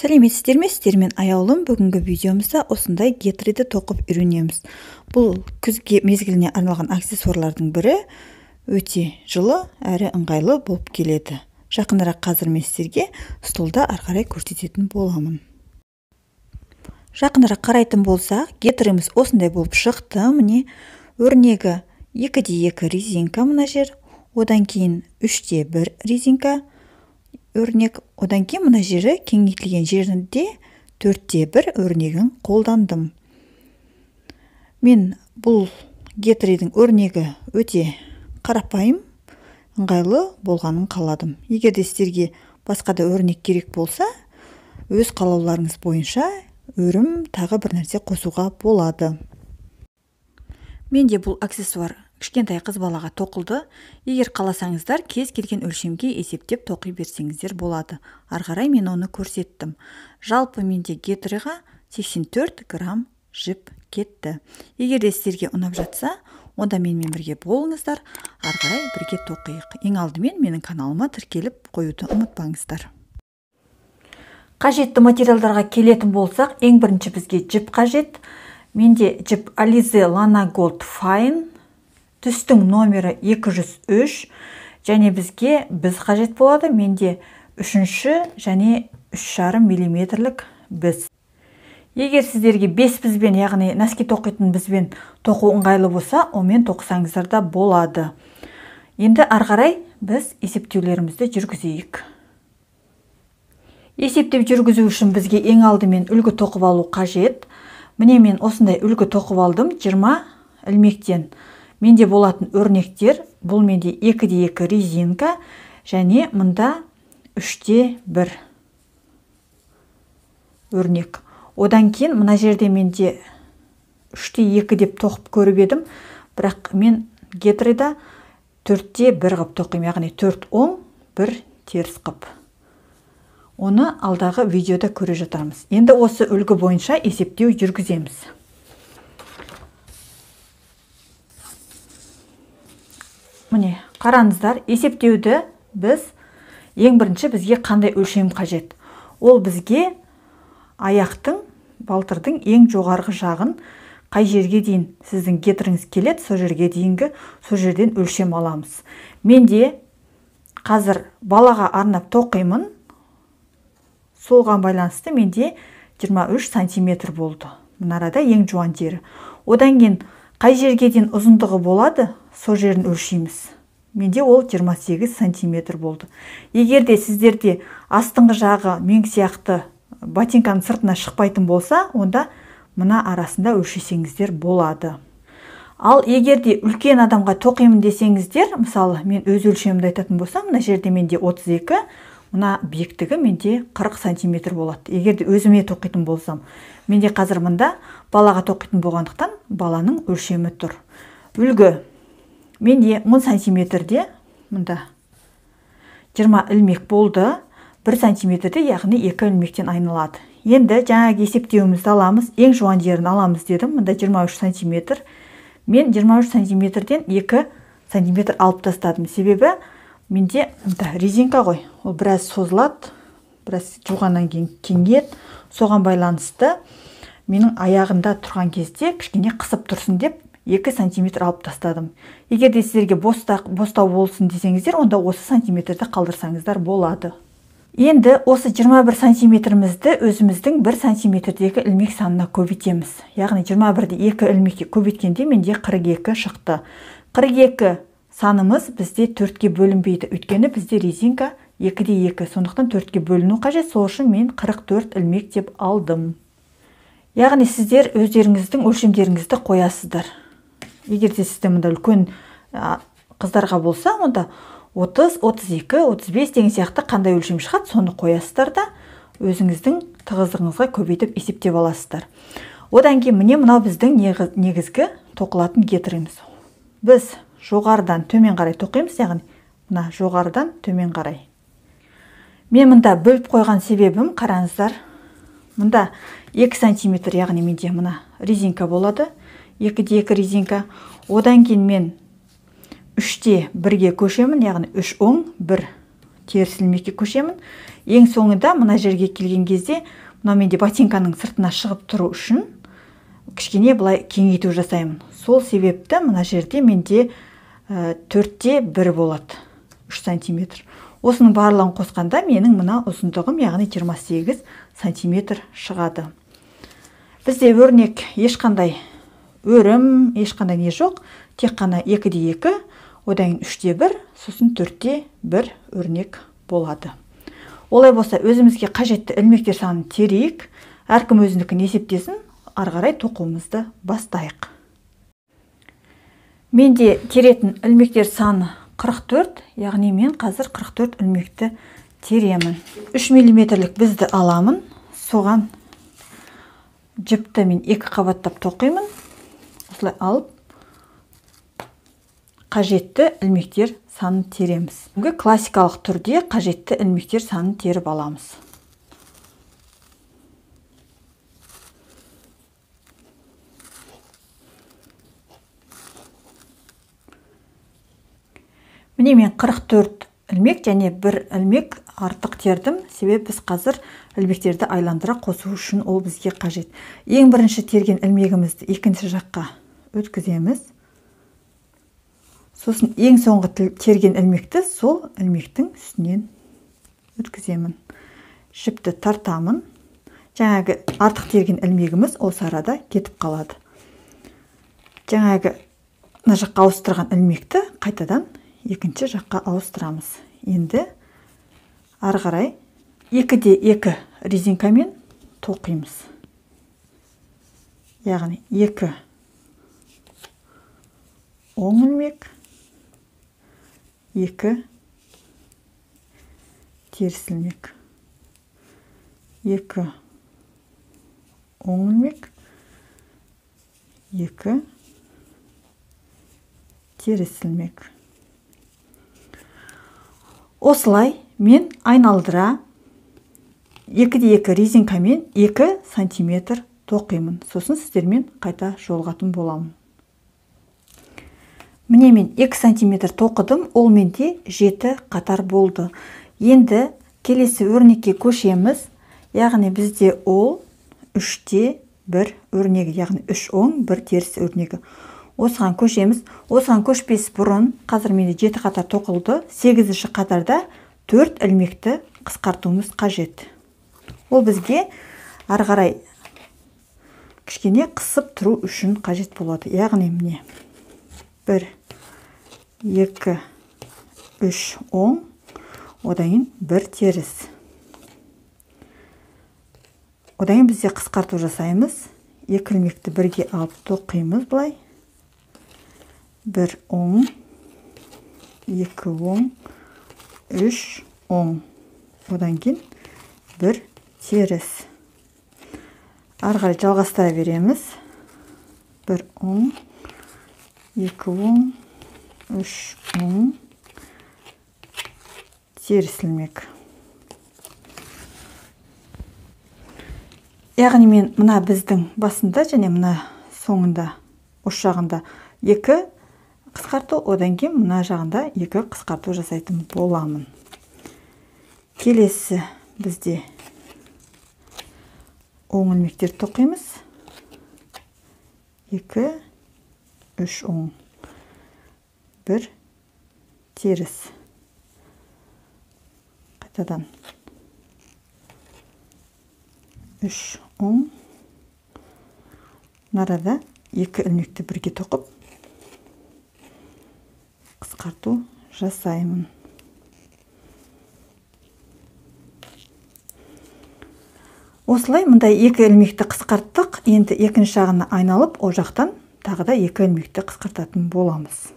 Сәлеметсіздер ме? Сіздермен аяулым. Бүгінгі видеомызда осындай гетриді тоқып үйренеміз. Бұл күзге мезгіліне арналған аксессуарлардың бірі, өте жылы әрі ыңғайлы болып келеді. Жақынырақ қазір мен сіздерге столда ары қарай көрсететін боламын. Жақынырақ қарайтын болсақ, гетріміз осындай болып шықты. Міне өрнегі 2-2 резинка мына жер, одан кейін 3-1 резинка өрнек, одан кейін мына жері кеңейтілген жерінде 4-1 өрнегін қолдандым. Мен бұл гетридің өрнегі өте қарапайым, ыңғайлы болғанын қаладым. Егер де сіздерге басқа да өрнек керек болса, өз қалауларыңыз бойынша өрім тағы бір нәрсе қосуға болады. Менде бұл аксессуар кішкентай қыз балаға тоқылды. Егер қаласаңыздар, кез келген өлшемге есептеп тоқи берсеңіздер болады. Ары қарай мен оны көрсеттім. Жалпы менде гетриға 84 грамм жіп кетті. Егер де сіздерге ұнап жатса, онда менімен бірге болыңыздар. Ары қарай бірге тоқиық. Ең алдымен менің каналыма тіркеліп қоюды ұмытпаңыздар. Қажетті материалдарға келетін болсақ, ең бірінші бізге жіп қажет. Менде жіп Alize Lana Gold Fine, түстің номері 203, және бізге қажет болады. Менде 3-ші және 3,5 миллиметрлік біз. Егер сіздерге 5 бізбен, яғни нәски тоқитын бізбен тоқу ыңғайлы болса, онымен тоқсаңыздар да болады. Енді ары қарай біз есептеулерімізді жүргізейік. Есептеп жүргізу үшін бізге ең алдымен үлгі тоқып алу қажет. Міне мен осындай үлгі тоқып алдым 20 ілмектен. Менде болатын өрнектер, бұл менде 2-2 резинка, және мұнда 3-1 өрнек. Одан кейін мына жерде менде 3-2 деп тоқып көріп едім, бірақ мен гетрида 4-1 қып тоқим, яғни 4 оң, 1 теріс қып. Оны алдағы видеода көре жатармыз. Енді осы үлгі бойынша есептеу жүргіземіз. Міне, қараңыздар, есептеуді біз ең бірінші бізге қандай өлшем қажет. Ол бізге аяқтың, балтырдың ең жоғарғы жағын қай жерге дейін сіздің гетріңіз келеді, сол жерге дейінгі, сол жерден өлшем аламыз. Менде қазір балаға арнап тоқимын. Солған байланысты менде 23 сантиметр болды. Мына арада ең жуан жері. Одан кейін қай жерге дейін ұзындығы болады, сол жерін өлшейміз. Менде ол 28 сантиметр болды. Егер де сіздерде астыңғы жағы мен сияқты ботинканың сыртына шықпайтын болса, онда мына арасында өлшесеңіздер болады. Ал егер де үлкен адамға тоқимын десеңіздер, мысалы мен өз өлшемімді айтатын болсам, мына жерде менде 32, мына биіктігі менде 40 сантиметр болады. Егер де өзіме тоқитын болсам, менде қазір мұнда балаға тоқитын болғандықтан баланың өлшемі тұр. Үлгі менде 10 сантиметрде, мұнда 20 ілмек болды. 1 сантиметрде, яғни 2 ілмектен айнылады. Енді жаңағы есептеуімізді аламыз, ең жуан жерін аламыз дедім. Мұнда 23 сантиметр. Мен 23 сантиметрден 2 сантиметр алып тастадым. Себебі менде резинка ғой, ол біраз созылады, біраз жуғаннан кейін кеңейеді. Соған байланысты менің аяғында тұрған кезде кішкене қысып тұрсын деп 2 сантиметр алып тастадым. Егер де сіздерге бостау болсын десеңіздер, онда осы сантиметрді қалдырсаңыздар болады. Енді осы 21 сантиметрімізді өзіміздің 1 сантиметрдегі ілмек санына көбейтеміз. Яғни 21-ді 2 ілмекке көбейткенде менде 42 шықты. 42 санымыз бізде 4-ке бөлінбейді. Өйткені бізде резинка 2-2, сондықтан 4-ке бөліну қажет. Сол үшін мен 44 ілмек деп алдым. Яғни сіздер өздеріңіздің өлшемдеріңізді қоясыздар. Егер де сізде мұнда үлкен қыздарға болса, онда 30, 32, 35 деген сияқты қандай өлшем шығады, соны қоясыздар да өзіңіздің тығыздығыңызға көбейтіп есептеп аласыздар. Одан кейін міне мынау біздің негізгі тоқылатын гетріміз. Біз жоғарыдан төмен қарай тоқимыз, яғни мына жоғарыдан төмен қарай. Мен мұнда бөліп қойған себебім, қараңыздар, мұнда 2 сантиметр, яғни менде мына резинка болады, 2-2 резинка. Одан кейін мен 3-1-ге көшемін, яғни 3 оң, 1 теріс ілмекке көшемін. Ең соңында мына жерге келген кезде мына менде ботинканың сыртына шығып тұру үшін кішкене былай кеңейту жасаймын. Сол себепті мына жерде менде 4-те 1 болады, 3 сантиметр. Осының барлығын қосқанда менің мына ұзындығым, яғни 28 сантиметр шығады. Бізде өрнек ешқандай өрім, ешқандай не жоқ. Тек қана 2-де 2, одан 3-те 1, сосын 4-те 1 өрнек болады. Олай болса, өзімізге қажетті ілмектер санын терейік. Әркім өзінікін есептесін, ары қарай тоқуымызды бастайық. Менде теретін ілмектер саны 44, яғни мен қазір 44 ілмекті теремін. 3 мм бізді аламын. Соған жіпті мен 2 қабаттап тоқимын. Осылай алып, қажетті ілмектер санын тереміз. Бүгінгі классикалық түрде қажетті ілмектер санын теріп аламыз. Міне мен 44 ілмек және 1 ілмек артық тердім. Себебі біз қазір ілмектерді айландыра қосу үшін ол бізге қажет. Ең бірінші терген ілмегімізді екінші жаққа өткіземіз. Сосын ең соңғы терген ілмекті сол ілмектің үстінен өткіземін. Жіпті тартамын. Жаңағы артық терген ілмегіміз осы арада кетіп қалады. Жаңағы мына жаққа ауыстырған ілмекті қайтадан екінші жаққа ауыстырамыз. Енді ары қарай 2-де 2 резинкамен тоқимыз. Яғни 2 оң ілмек, 2 теріс ілмек. 2 оң ілмек, 2 теріс ілмек. Осылай мен айналдыра 2-де 2 резинкамен 2 сантиметр тоқимын. Сосын сіздермен қайта жолығатын боламын. Міне мен 2 сантиметр тоқыдым, ол менде 7 қатар болды. Енді келесі өрнекке көшеміз. Яғни бізде ол 3-те 1 өрнегі, яғни 3 оң, 1 теріс өрнегі. Осыған көшеміз. Осыған көшпес бұрын, қазір менде 7 қатар тоқылды. 8-ші қатарда 4 ілмекті қысқартуымыз қажет. Ол бізге ары қарай кішкене қысып тұру үшін қажет болады. Яғни міне 1, 2, 3 оң, одан 1 теріс. Одан бізде қысқарту жасаймыз. 2 ілмекті бірге алып тоқимыз былай. 1 оң, 2 оң, 3 оң. Одан кейін 1 теріс. Ары қарай жалғастыра береміз. 1 оң, 2 оң, 3 оң, теріс ілмек. Яғни мен мына біздің басында және мына соңында, ұш жағында 2 қысқарту, одан кейін мына жағында 2 қысқарту жасайтын боламын. Келесі бізде оң ілмектер тоқимыз. 2, 3 оң, 1 теріс. Қайтадан 3 оң. Нарада 2 ілмекті бірге тоқып қысқарту жасаймын. Осылай мындай 2 ілмекті қысқарттық. Енді екінші жағына айналып, о жақтан тағы да 2 ілмекті қысқартатын боламыз.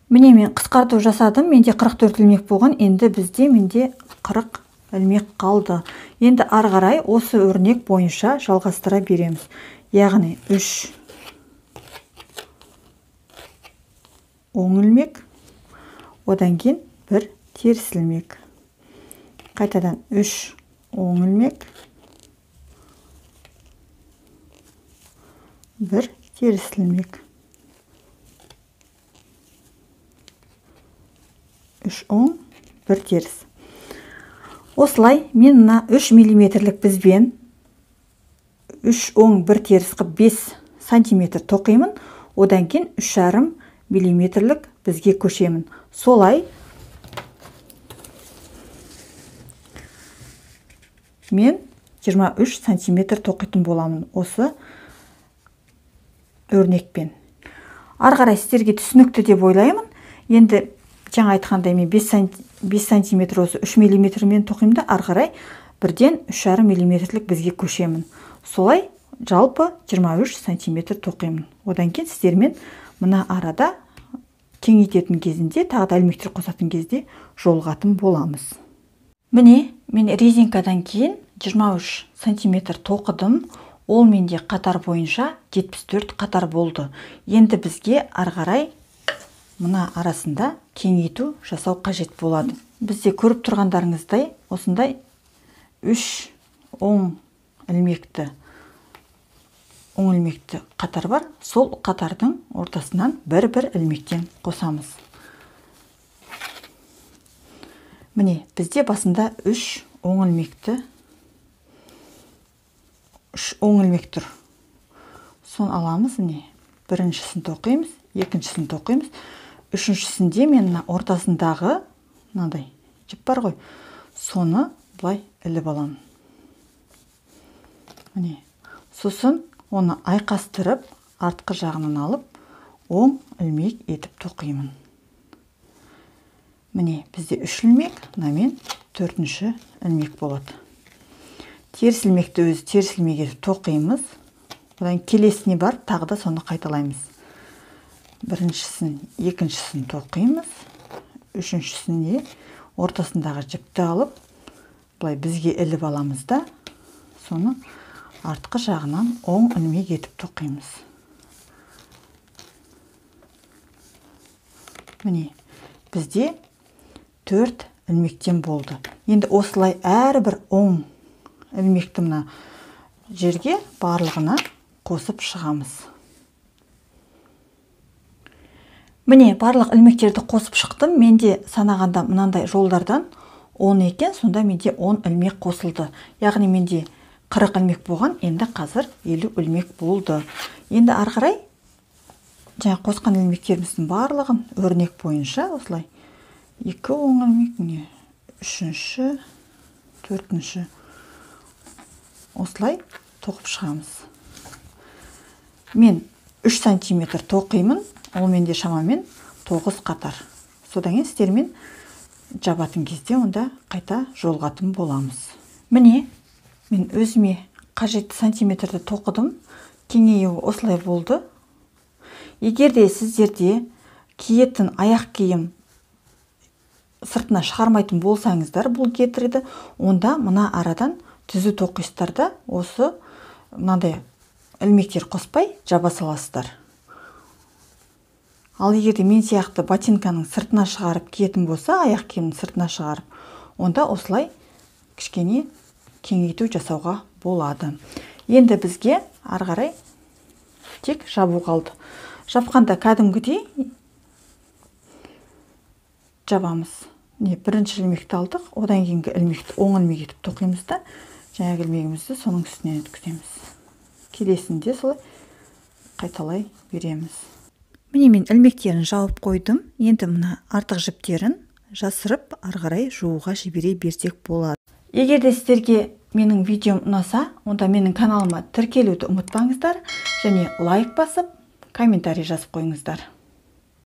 Міне мен қысқарту жасадым. Менде 44 ілмек болған. Енді бізде менде 40 ілмек қалды. Енді ары қарай осы өрнек бойынша жалғастыра береміз. Яғни 3 оң ілмек, одан кейін 1 теріс ілмек. Қайтадан 3 оң ілмек, 1 теріс ілмек. 3 оң 1 теріс. Осылай мен мына 3 миллиметрлік бізбен 3 оң 1 теріс қып 5 сантиметр тоқимын. Одан кейін 3,5 миллиметрлік бізге көшемін. Солай мен 23 сантиметр тоқитын боламын осы өрнекпен. Арғарай сіздерге түсінікті деп ойлаймын. Енді жаңа айтқандай мен 5 сантиметр осы 3 миллиметрмен тоқимын да, арғарай бірден 3,5 миллиметрлік бізге көшемін. Солай жалпы 23 сантиметр тоқимын. Одан кейін сіздермен мына арада кеңейтетін кезінде, тағы да ілмектер қосатын кезде жолғатын боламыз. Міне, мен резинкадан кейін 23 сантиметр тоқыдым. Ол менде қатар бойынша 74 қатар болды. Енді бізге арғарай мына арасында кеңейту жасау қажет болады. Бізде көріп тұрғандарыңыздай осындай 3 оң ілмекті қатар бар. Сол қатардың ортасынан бір-бір ілмектен қосамыз. Міне, бізде басында 3 оң ілмек тұр. Сон аламыз, міне, біріншісін тоқимыз, екіншісін тоқимыз. Үшіншісінде мен ортасындағы мынандай жіп бар ғой, соны былай іліп аламын. Міне, сосын оны айқастырып, артқы жағынан алып, оң ілмек етіп тоқимын. Міне, бізде 3 ілмек, мынамен 4-ші ілмек болады. Теріс ілмекті өзі теріс ілмек етіп тоқимыз. Одан келесіне бар, тағы да соны қайталаймыз. Біріншісін, екіншісін тоқимыз. Үшіншісіне ортасындағы жіпті алып, былай бізге іліп аламыз да, соны артқы жағынан оң ілмек етіп тоқимыз. Міне, бізде 4 ілмектен болды. Енді осылай әрбір оң ілмекті мына жерге барлығына қосып шығамыз. Міне, барлық ілмектерді қосып шықтым. Менде санағанда мынандай жолдардан 10 екен, сонда менде 10 ілмек қосылды. Яғни менде 40 ілмек болған, енді қазір 50 ілмек болды. Енді арғарай жаңа қосқан ілмектеріміздің барлығын өрнек бойынша осылай 2 оң ілмек, міне 3-ші, 4-ші осылай тоқып шығамыз. Мен 3 сантиметр тоқимын, ол менде шамамен 9 қатар. Содан кейін сіздермен жабатын кезде онда қайта жолғатын боламыз. Міне, мен өзіме қажетті сантиметрді тоқыдым. Кеңеюі осылай болды. Егер де сіздерде киетін аяқ киім сыртына шығармайтын болсаңыздар, бұл кетіреді, онда мына арадан түзу тоқисыздар, осы мынандай ілмектер қоспай жаба саласыздар. Ал егер де мен сияқты ботинканың сыртына шығарып киетін болса, аяқ киімнің сыртына шығарып, онда осылай кішкене кеңейту жасауға болады. Енді бізге арғарай тек жабу қалды. Жапқанда кәдімгідей жабамыз. Бірінші ілмекті алдық, одан кейінгі ілмекті оң ілмек етіп тоқимыз да, жаңағы ілмегімізді соның үстіне өткіземіз. Келесінде солай қайталай береміз. Міне мен ілмектерін жауып қойдым. Енді мына артық жіптерін жасырып арғарай жууға жібере берсек болады. Егер де сіздерге менің видеом ұнаса, онда менің каналыма тіркелуді ұмытпаңыздар және лайк басып, комментарий жазып қойыңыздар.